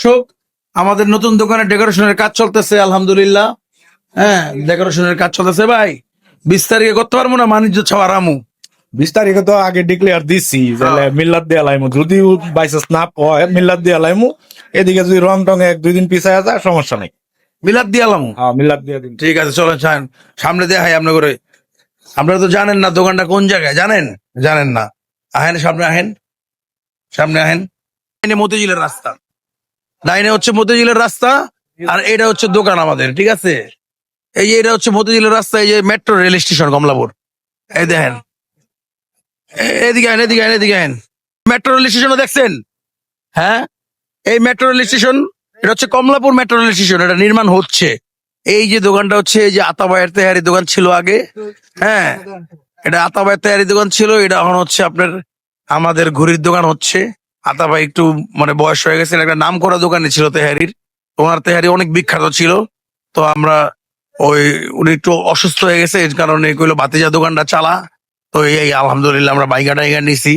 দর্শক, আমাদের নতুন দোকানে ডেকোরেশনের কাজ চলতেছে আলহামদুলিল্লাহ। হ্যাঁ, ডেকোরেশনের কাজ চলতেছে ভাই। 20 তারিখে করতে পারবো না, বাণিজ্য ছাওয়া রামু। 20 তারিখে তো আগে ডিক্লেয়ার দিছি যে হ্যাঁ। মিল্লাত দিয়ে লাইমু, যদি বাইচান্স না হয় মিল্লাত দিয়ে লাইমু। এদিকে যদি রং টং 1-2 দিন পিছায় যায় সমস্যা নেই। মিলাদ দিয়ে আলামু। হ্যাঁ, মিল্লাত দিয়ে দিন। ঠিক আছে, চলেন সামনে দিয়ে হাই আপনার করে। আপনারা তো জানেন না দোকানটা কোন জায়গায়, জানেন? জানেন না? আহেন, সামনে আহেন, সামনে আহেন। ডাইনে মতিঝিলের রাস্তা, ডাইনে হচ্ছে মতিঝিলের রাস্তা, আর এটা হচ্ছে দোকান আমাদের, ঠিক আছে? এই যে এটা হচ্ছে মতিঝিলের রাস্তা, এই যে মেট্রো রেল স্টেশন কমলাপুর। এই দেখেন, এদিকে আহেন, এদিকে আহেন, এদিকে আহেন। মেট্রো রেল স্টেশনও দেখছেন? হ্যাঁ, এই মেট্রো রেল স্টেশন, এটা হচ্ছে কমলাপুর মেট্রো রেল স্টেশন, এটা নির্মাণ হচ্ছে। এই যে দোকানটা হচ্ছে, এই যে আতাবায়ের তেহারি দোকান ছিল আগে। হ্যাঁ, এটা আতাবায়ের তেহারি দোকান ছিল, এটা এখন হচ্ছে আপনার আমাদের ঘুড়ির দোকান হচ্ছে। আতাবাই একটু মানে বয়স হয়ে গেছে, একটা নাম করা দোকানে ছিল তেহারির। ওনার তেহারি অনেক বিখ্যাত ছিল। তো আমরা ওই, উনি একটু অসুস্থ হয়ে গেছে, এর কারণে কইলো ভাতিজা দোকানটা চালা। তো এই আলহামদুলিল্লাহ আমরা বাইগা টাইগা নিছি।